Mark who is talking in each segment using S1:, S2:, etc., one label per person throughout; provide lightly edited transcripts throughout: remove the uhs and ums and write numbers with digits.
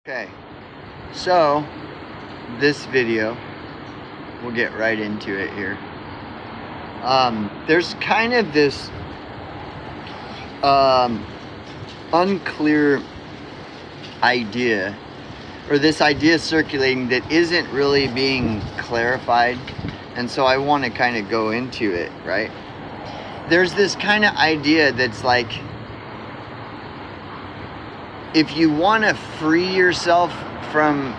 S1: Okay, so this video, we'll get right into it here. There's kind of this unclear idea, or this idea circulating that isn't really being clarified, and so I want to kind of go into it, right? There's this kind of idea that's like, if you want to free yourself from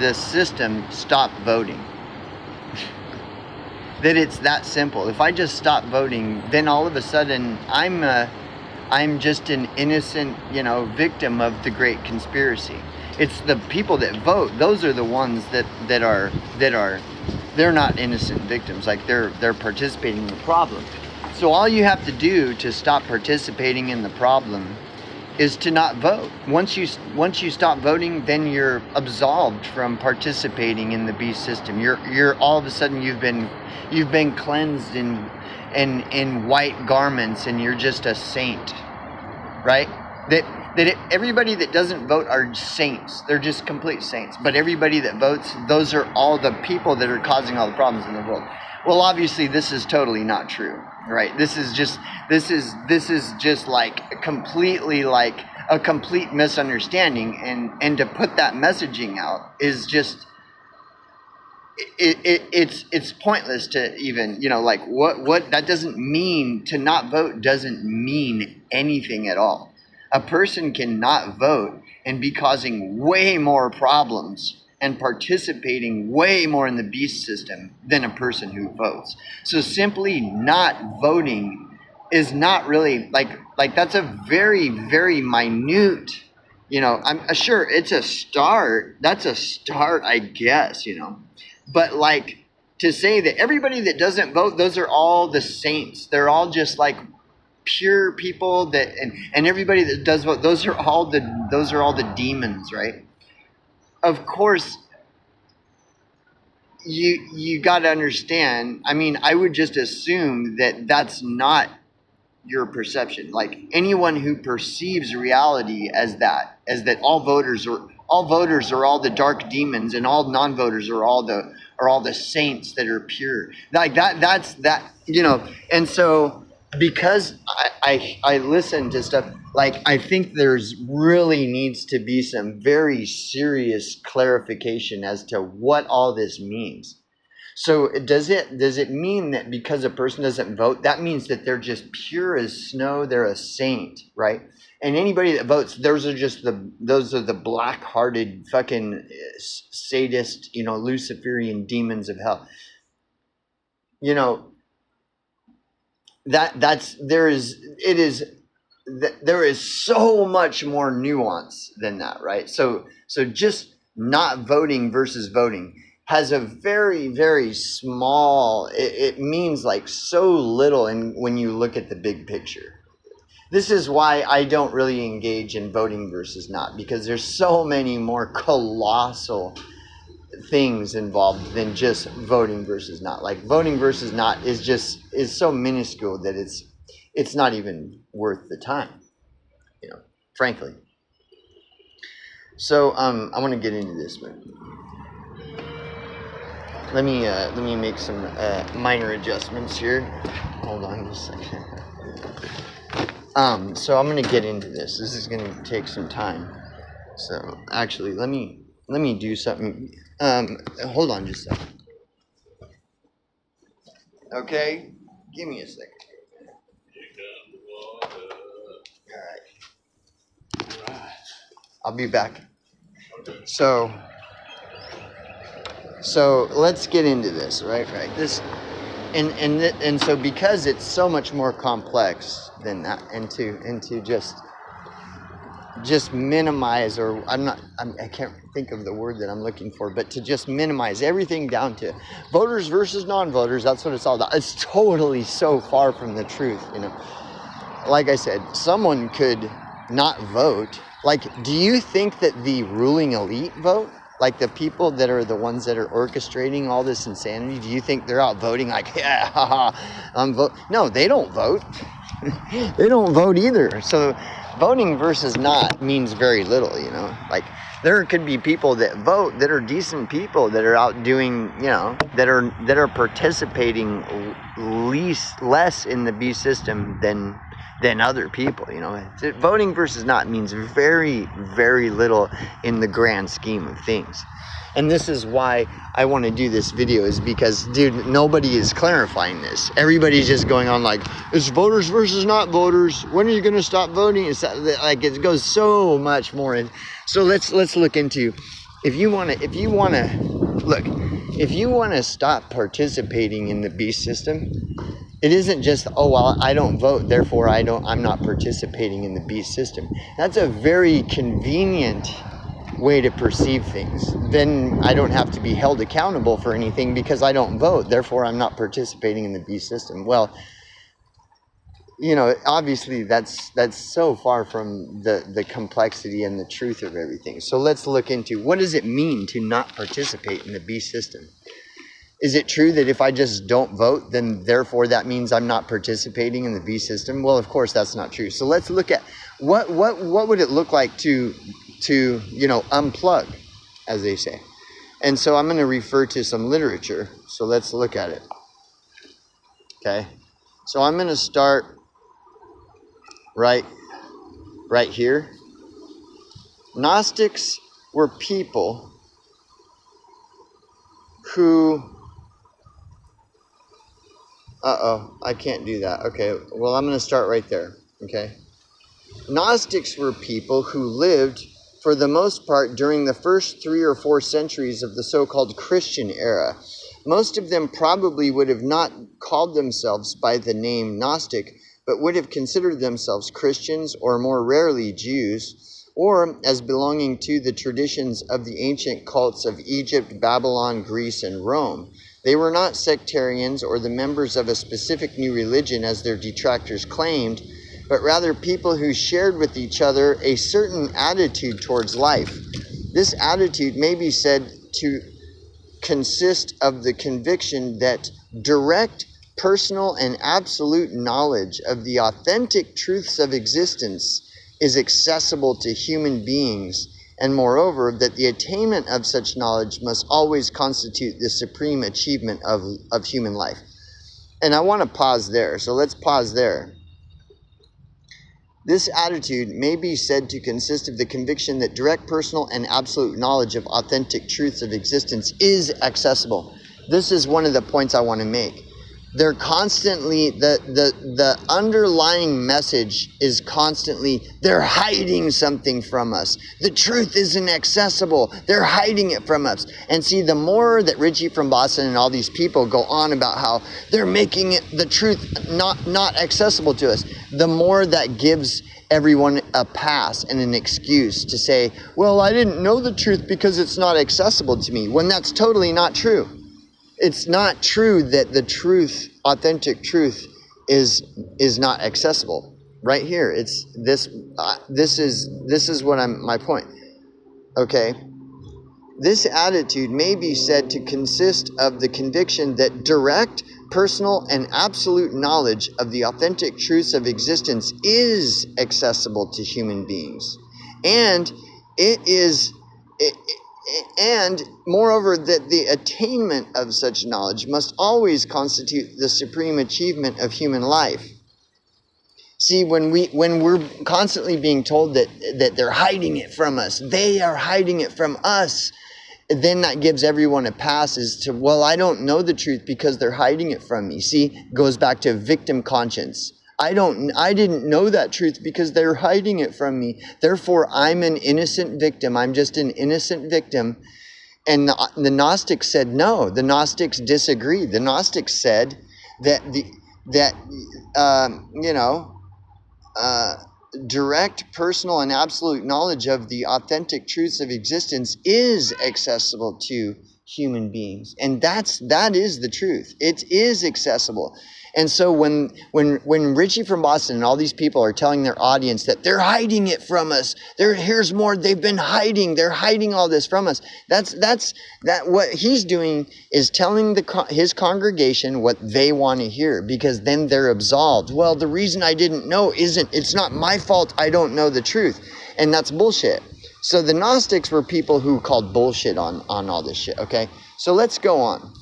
S1: the system, stop voting. That it's that simple. If I just stop voting, then all of a sudden I'm just an innocent, victim of the great conspiracy. It's the people that vote; those are the ones that are they're not innocent victims. Like they're participating in the problem. So all you have to do to stop participating in the problem is to not vote. Once you stop voting, then you're absolved from participating in the beast system. You're all of a sudden you've been cleansed in white garments, and you're just a saint, right? Everybody that doesn't vote are saints. They're just complete saints. But everybody that votes, those are all the people that are causing all the problems in the world. Well, obviously this is totally not true, right? This is just like completely like a complete misunderstanding, and to put that messaging out is just it's pointless to even, like what that doesn't mean. To not vote doesn't mean anything at all. A person can not vote and be causing way more problems and participating way more in the beast system than a person who votes. So simply not voting is not really like that's a very, very minute, I'm sure it's a start. That's a start, I guess, but like to say that everybody that doesn't vote, those are all the saints. They're all just like pure people that, and everybody that does vote, those are all the demons, right? Of course, you got to understand. I mean, I would just assume that that's not your perception. Like anyone who perceives reality as that all voters are all the dark demons, and all non-voters are all the saints that are pure. Like that's and so, because I listen to stuff, like I think there's really needs to be some very serious clarification as to what all this means. So does it mean that because a person doesn't vote, that means that they're just pure as snow, they're a saint, right? And anybody that votes, those are the black-hearted fucking sadist, Luciferian demons of hell. There is so much more nuance than that, right? So just not voting versus voting has a very, very small, it means like so little when you look at the big picture. This is why I don't really engage in voting versus not, because there's so many more colossal things involved than just voting versus not. Like voting versus not is so minuscule that it's not even worth the time, frankly. So I want to get into this, but let me make some minor adjustments here. Hold on just a second. So I'm going to get into this. This is going to take some time. So actually, let me do something. Hold on just a second. Okay, give me a second. All right. I'll be back. So let's get into this, right? This, and so because it's so much more complex than that, and to just minimize, or I can't think of the word that I'm looking for, but to just minimize everything down to voters versus non-voters, that's what it's all about. It's totally so far from the truth, Like I said, someone could not vote. Like, do you think that the ruling elite vote? Like the people that are the ones that are orchestrating all this insanity, do you think they're out voting like, yeah, haha, I'm vote? No, they don't vote. They don't vote either. So voting versus not means very little, Like There could be people that vote that are decent people that are out doing, that are participating less in the B system than other people. Voting versus not means very, very little in the grand scheme of things. And this is why I want to do this video, is because, dude, nobody is clarifying this. Everybody's just going on like, it's voters versus not voters. When are you going to stop voting? It's like, it goes so much more in. So let's look into, if you want to stop participating in the beast system, it isn't just, oh, well, I don't vote, therefore I'm not participating in the beast system. That's a very convenient way to perceive things. Then I don't have to be held accountable for anything because I don't vote, therefore I'm not participating in the beast system. Well, obviously that's so far from the complexity and the truth of everything. So let's look into, what does it mean to not participate in the beast system? Is it true that if I just don't vote, then therefore that means I'm not participating in the beast system? Well, of course that's not true. So let's look at what would it look like to unplug, as they say. And so I'm going to refer to some literature. So let's look at it. Okay. So I'm going to start right here. Gnostics were people who, I can't do that. Okay, well, I'm going to start right there. Okay. Gnostics were people who lived, for the most part, during the first 3 or 4 centuries of the so-called Christian era. Most of them probably would have not called themselves by the name Gnostic, but would have considered themselves Christians, or more rarely Jews, or as belonging to the traditions of the ancient cults of Egypt, Babylon, Greece, and Rome. They were not sectarians or the members of a specific new religion, as their detractors claimed, but rather people who shared with each other a certain attitude towards life. This attitude may be said to consist of the conviction that direct, personal, and absolute knowledge of the authentic truths of existence is accessible to human beings, and moreover, that the attainment of such knowledge must always constitute the supreme achievement of human life. And I want to pause there. So let's pause there. This attitude may be said to consist of the conviction that direct, personal, and absolute knowledge of authentic truths of existence is accessible. This is one of the points I want to make. They're constantly, the underlying message is constantly, they're hiding something from us. The truth isn't accessible. They're hiding it from us. And see, the more that Richie from Boston and all these people go on about how they're making it, the truth not accessible to us, the more that gives everyone a pass and an excuse to say, well, I didn't know the truth because it's not accessible to me, when that's totally not true. It's not true that the truth, authentic truth, is not accessible. Right here, it's this. This is what my point. Okay, this attitude may be said to consist of the conviction that direct, personal, and absolute knowledge of the authentic truths of existence is accessible to human beings, and and moreover, that the attainment of such knowledge must always constitute the supreme achievement of human life. See, when we're constantly being told that they're hiding it from us, they are hiding it from us, then that gives everyone a pass as to, well, I don't know the truth because they're hiding it from me. See, goes back to victim conscience. I didn't know that truth because they're hiding it from me. Therefore, I'm an innocent victim. I'm just an innocent victim. And the Gnostics said no. The Gnostics disagreed. The Gnostics said that direct, personal, and absolute knowledge of the authentic truths of existence is accessible to human beings. And that is the truth. It is accessible. And so when Richie from Boston and all these people are telling their audience that they're hiding it from us, here's more, they've been hiding, they're hiding all this from us. That's what he's doing is telling his congregation what they want to hear, because then they're absolved. Well, the reason I didn't know it's not my fault I don't know the truth. And that's bullshit. So the Gnostics were people who called bullshit on all this shit, okay? So let's go on.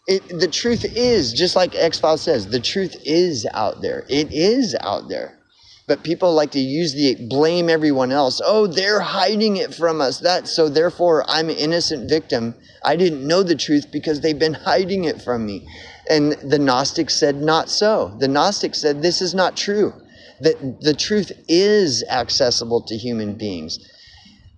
S1: The truth is, just like X-Files says, the truth is out there. It is out there. But people like to blame everyone else. Oh, they're hiding it from us. So therefore, I'm an innocent victim. I didn't know the truth because they've been hiding it from me. And the Gnostics said, not so. The Gnostics said, this is not true. That the truth is accessible to human beings.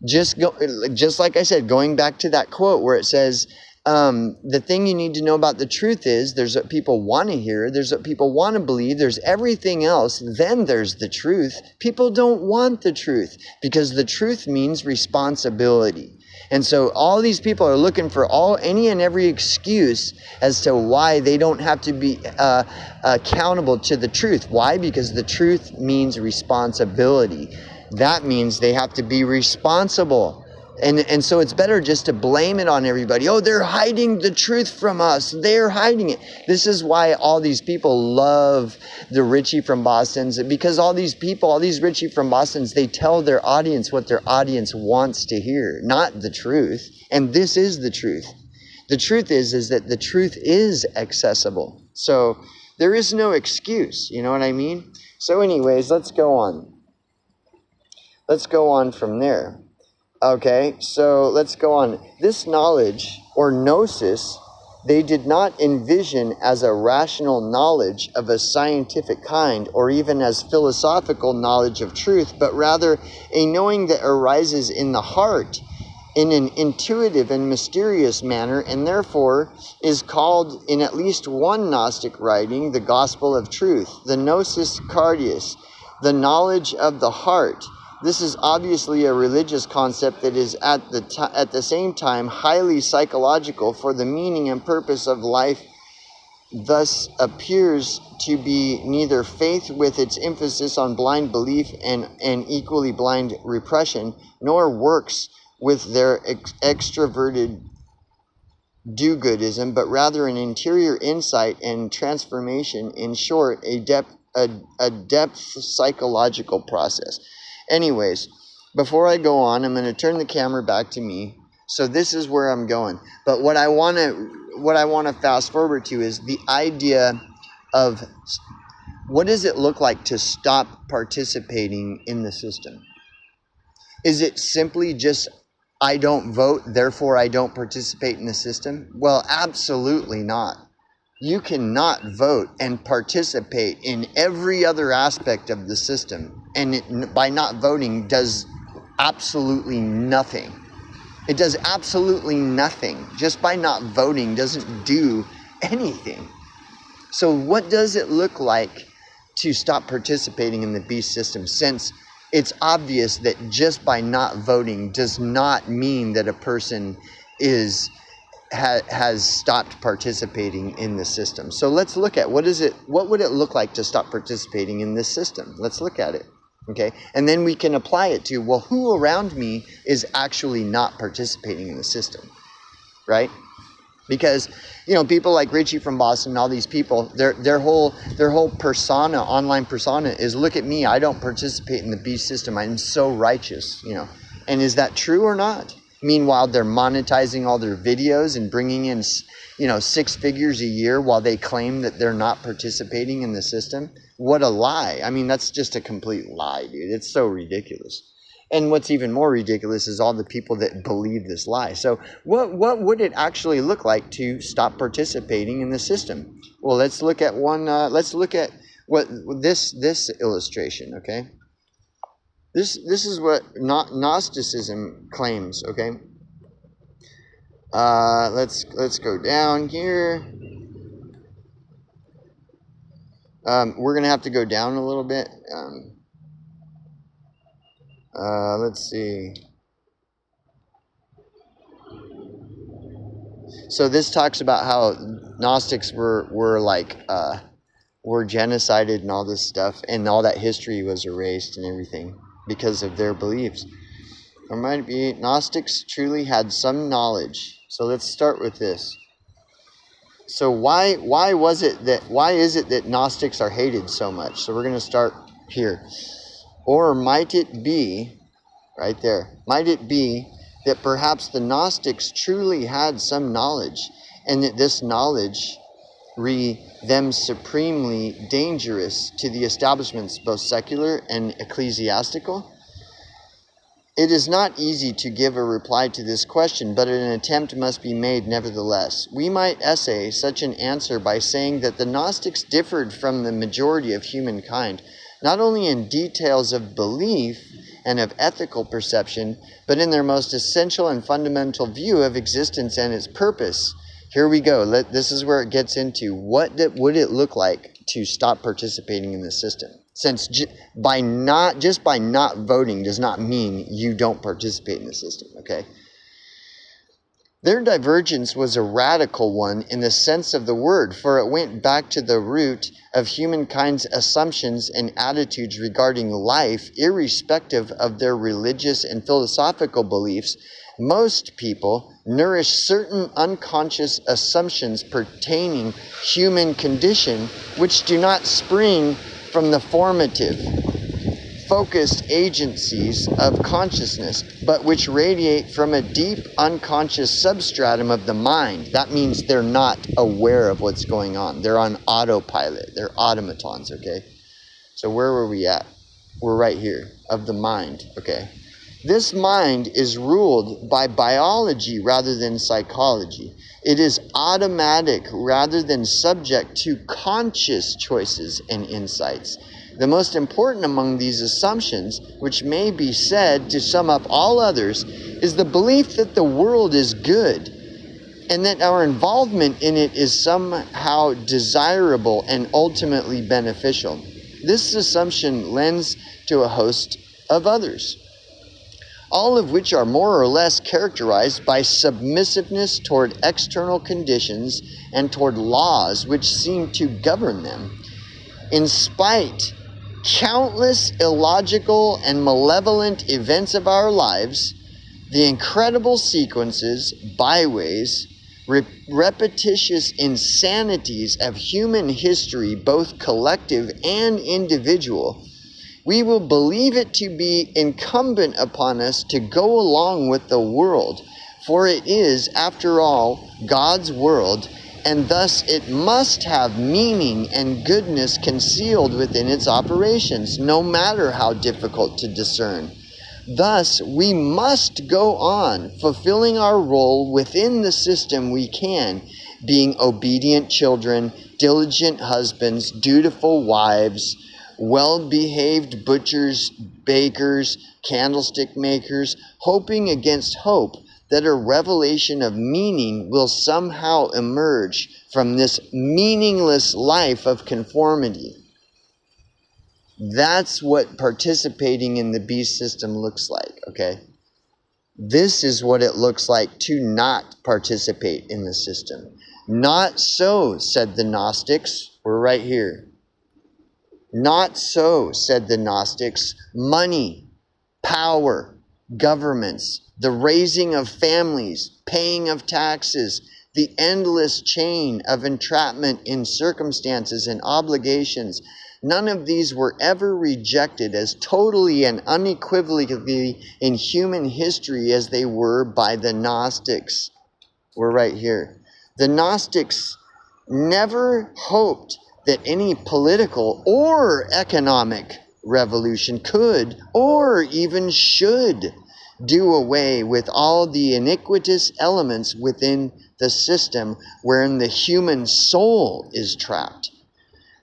S1: Just like I said, going back to that quote where it says, the thing you need to know about the truth is there's what people want to hear, there's what people want to believe, there's everything else, then there's the truth. People don't want the truth because the truth means responsibility. And so all these people are looking for any and every excuse as to why they don't have to be accountable to the truth. Why? Because the truth means responsibility. That means they have to be responsible. And so it's better just to blame it on everybody. Oh, they're hiding the truth from us. They're hiding it. This is why all these people love the Richie from Boston's, because all these Richie from Boston's, they tell their audience what their audience wants to hear, not the truth. And this is the truth. The truth is that the truth is accessible. So there is no excuse. You know what I mean? So anyways, let's go on. Let's go on from there. Okay, so let's go on. This knowledge, or gnosis, they did not envision as a rational knowledge of a scientific kind, or even as philosophical knowledge of truth, but rather a knowing that arises in the heart in an intuitive and mysterious manner, and therefore is called in at least one Gnostic writing the gospel of truth, the gnosis cardius, the knowledge of the heart. This is obviously a religious concept that is at the same time highly psychological, for the meaning and purpose of life thus appears to be neither faith with its emphasis on blind belief and equally blind repression, nor works with their extroverted do-goodism, but rather an interior insight and transformation, in short, a depth psychological process. Anyways, before I go on, I'm going to turn the camera back to me. So this is where I'm going. But what I want to fast forward to is the idea of what does it look like to stop participating in the system? Is it simply just I don't vote, therefore I don't participate in the system? Well, absolutely not. You cannot vote and participate in every other aspect of the system. And by not voting does absolutely nothing. It does absolutely nothing. Just by not voting doesn't do anything. So what does it look like to stop participating in the beast system, since it's obvious that just by not voting does not mean that a person has stopped participating in the system? So let's look at what would it look like to stop participating in this system? Let's look at it. Okay, and then we can apply it to, well, who around me is actually not participating in the system, right? Because, people like Richie from Boston and all these people, their whole persona, online persona, is look at me, I don't participate in the beast system, I'm so righteous, And is that true or not? Meanwhile, they're monetizing all their videos and bringing in, 6 figures a year while they claim that they're not participating in the system. What a lie. I mean, that's just a complete lie, dude. It's so ridiculous. And what's even more ridiculous is all the people that believe this lie. So what would it actually look like to stop participating in the system? Well, let's look at let's look at what this illustration, okay? This is what Gnosticism claims, okay? Let's go down here. We're going to have to go down a little bit. Let's see. So this talks about how Gnostics were genocided and all this stuff, and all that history was erased and everything because of their beliefs. There might be Gnostics truly had some knowledge. So let's start with this. So why is it that Gnostics are hated so much? So we're going to start here. Or might it be right there. Might it be that perhaps the Gnostics truly had some knowledge, and that this knowledge them supremely dangerous to the establishments, both secular and ecclesiastical? It is not easy to give a reply to this question, but an attempt must be made nevertheless. We might essay such an answer by saying that the Gnostics differed from the majority of humankind, not only in details of belief and of ethical perception, but in their most essential and fundamental view of existence and its purpose. Here we go. This is where it gets into what would it look like to stop participating in the system. Since by not voting does not mean you don't participate in the system, okay? Their divergence was a radical one in the sense of the word, for it went back to the root of humankind's assumptions and attitudes regarding life, irrespective of their religious and philosophical beliefs. Most people nourish certain unconscious assumptions pertaining human condition, which do not spring from the formative, focused agencies of consciousness, but which radiate from a deep unconscious substratum of the mind. That means they're not aware of what's going on. They're on autopilot. They're automatons, okay? So where were we at? We're right here, of the mind, okay? This mind is ruled by biology rather than psychology. It is automatic rather than subject to conscious choices and insights. The most important among these assumptions, which may be said to sum up all others, is the belief that the world is good and that our involvement in it is somehow desirable and ultimately beneficial. This assumption lends to a host of others, all of which are more or less characterized by submissiveness toward external conditions and toward laws which seem to govern them. In spite countless illogical and malevolent events of our lives, the incredible sequences, byways, repetitious insanities of human history, both collective and individual, we will believe it to be incumbent upon us to go along with the world, for it is, after all, God's world, and thus it must have meaning and goodness concealed within its operations, no matter how difficult to discern. Thus, we must go on, fulfilling our role within the system we can, being obedient children, diligent husbands, dutiful wives, well-behaved butchers, bakers, candlestick makers, hoping against hope that a revelation of meaning will somehow emerge from this meaningless life of conformity. That's what participating in the beast system looks like, okay? This is what it looks like to not participate in the system. Not so, said the Gnostics. We're right here. Not so, said the Gnostics. Money, power, governments, the raising of families, paying of taxes, the endless chain of entrapment in circumstances and obligations, none of these were ever rejected as totally and unequivocally in human history as they were by the Gnostics. We're right here. The Gnostics never hoped that any political or economic revolution could or even should do away with all the iniquitous elements within the system wherein the human soul is trapped.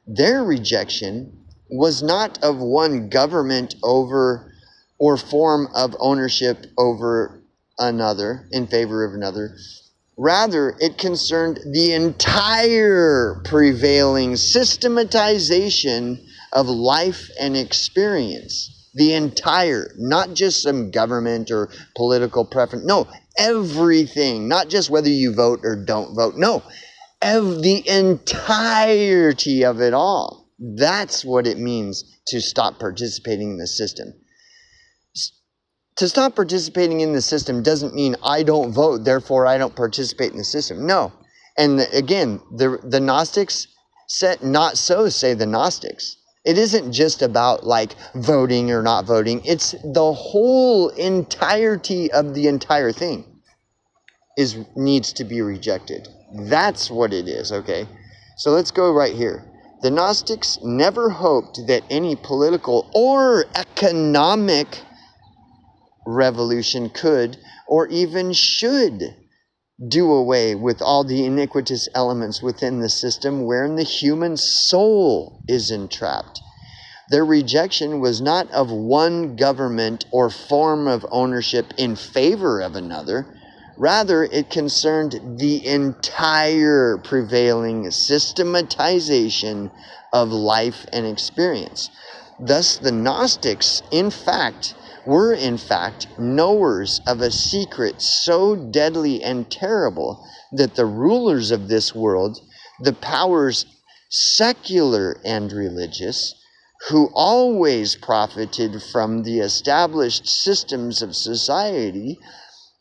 S1: Their rejection was not of one government over or form of ownership over another, in favor of another. Rather, it concerned the entire prevailing systematization of life and experience. The entire, not just some government or political preference. No, everything. Not just whether you vote or don't vote. No, the entirety of it all. That's what it means to stop participating in the system. To stop participating in the system doesn't mean I don't vote, therefore I don't participate in the system. No. And again, the Gnostics said, not so say the Gnostics. It isn't just about like voting or not voting. It's the whole entirety of the entire thing needs to be rejected. That's what it is, okay? So let's go right here. The Gnostics never hoped that any political or economic revolution could or even should do away with all the iniquitous elements within the system wherein the human soul is entrapped. Their rejection was not of one government or form of ownership in favor of another. Rather, it concerned the entire prevailing systematization of life and experience. Thus, the Gnostics, were in fact knowers of a secret so deadly and terrible that the rulers of this world, the powers secular and religious, who always profited from the established systems of society,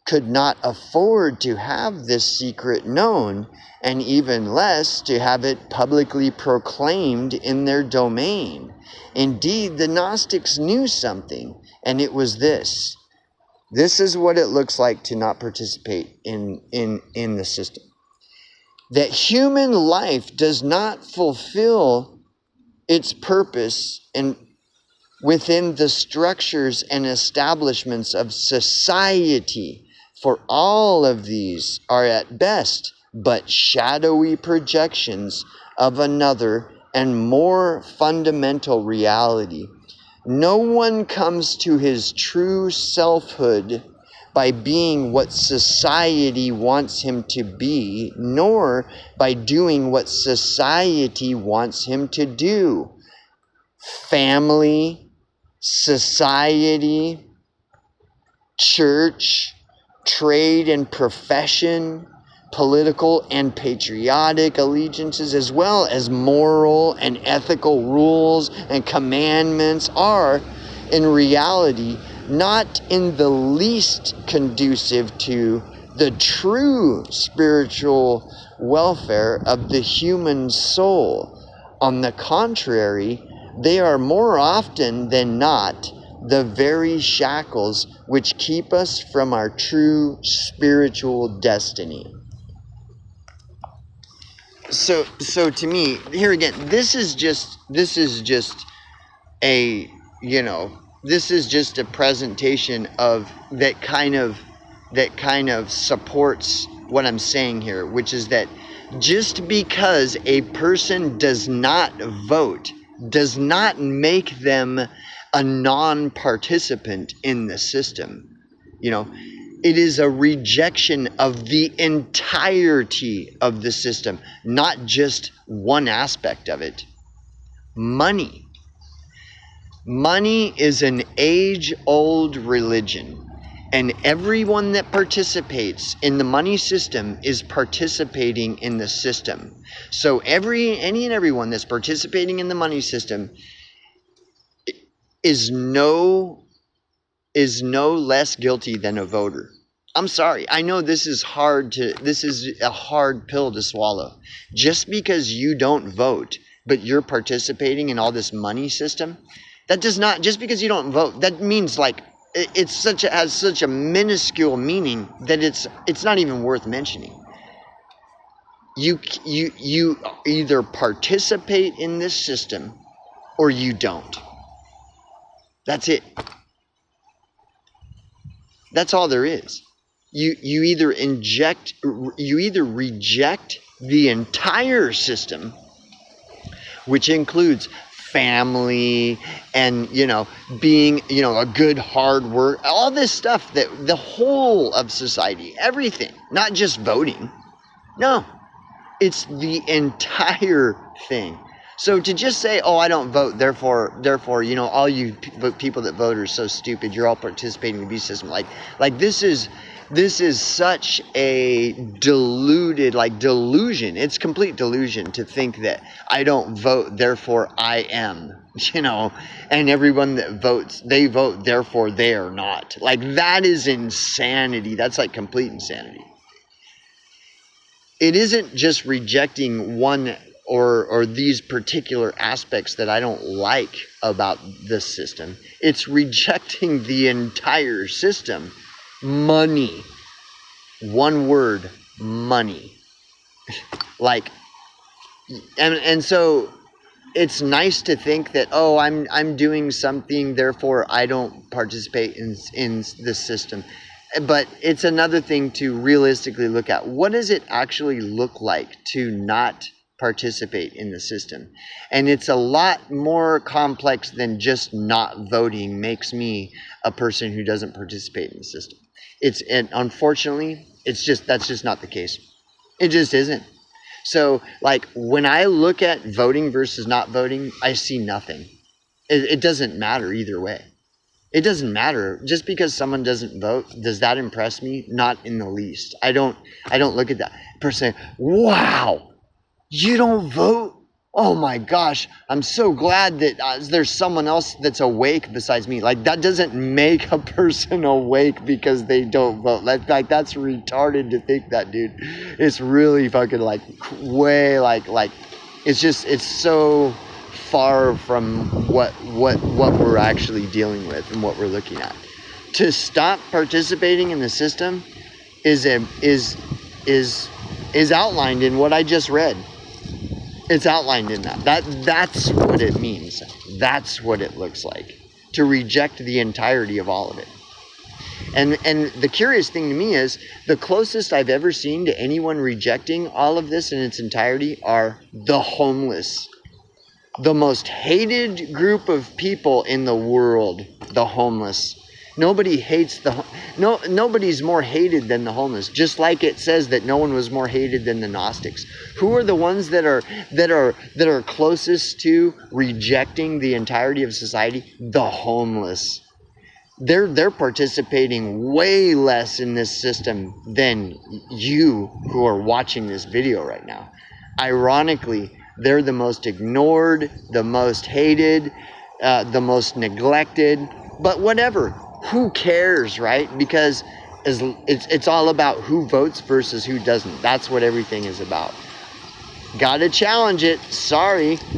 S1: could not afford to have this secret known, and even less to have it publicly proclaimed in their domain. Indeed, the Gnostics knew something, and it was this. This is what it looks like to not participate in the system. That human life does not fulfill its purpose within the structures and establishments of society. For all of these are at best but shadowy projections of another and more fundamental reality. No one comes to his true selfhood by being what society wants him to be, nor by doing what society wants him to do. Family, society, church, trade and profession, political and patriotic allegiances, as well as moral and ethical rules and commandments are, in reality, not in the least conducive to the true spiritual welfare of the human soul. On the contrary, they are more often than not the very shackles which keep us from our true spiritual destiny. So to me, here again, this is just a presentation of that kind of supports what I'm saying here, which is that just because a person does not vote does not make them a non-participant in the system. It is a rejection of the entirety of the system, not just one aspect of it. Money is an age-old religion, and everyone that participates in the money system is participating in the system. So any and everyone that's participating in the money system is no less guilty than a voter. I'm sorry. I know this is a hard pill to swallow. Just because you don't vote, but you're participating in all this money system, just because you don't vote, that means like has such a minuscule meaning that it's not even worth mentioning. You either participate in this system or you don't. That's it. That's all there is. You either reject the entire system, which includes family and being a good hard work, all this stuff, that the whole of society, everything, not just voting. No, it's the entire thing. So to just say, oh, I don't vote, therefore, all you people that vote are so stupid, you're all participating in the abuse system. Like this is such a delusion. It's complete delusion to think that I don't vote, therefore I am, and everyone that votes, they vote, therefore they are not. Like, that is insanity. That's like complete insanity. It isn't just rejecting one or these particular aspects that I don't like about this system. It's rejecting the entire system. Money. One word, money. Like, and so it's nice to think that, oh, I'm doing something, therefore I don't participate in this system. But it's another thing to realistically look at. What does it actually look like to not participate in the system? And it's a lot more complex than just not voting makes me a person who doesn't participate in the system. And unfortunately, that's just not the case. It just isn't. So, like, when I look at voting versus not voting, I see nothing. It doesn't matter either way. It doesn't matter. Just because someone doesn't vote, does that impress me? Not in the least. I don't look at that person, wow, you don't vote? Oh my gosh, I'm so glad that there's someone else that's awake besides me. Like, that doesn't make a person awake because they don't vote. Like that's retarded to think that, dude. It's really fucking like way like it's so far from what we're actually dealing with and what we're looking at. To stop participating in the system is outlined in what I just read. It's outlined in that's what it means. That's what it looks like to reject the entirety of all of it. And the curious thing to me is the closest I've ever seen to anyone rejecting all of this in its entirety are the homeless. The most hated group of people in the world, the homeless. Nobody's more hated than the homeless. Just like it says that no one was more hated than the Gnostics. Who are the ones that are closest to rejecting the entirety of society? The homeless. They're participating way less in this system than you who are watching this video right now. Ironically, they're the most ignored, the most hated, the most neglected. But whatever, who cares, right? Because it's all about who votes versus who doesn't. That's what everything is about. Gotta challenge it. Sorry.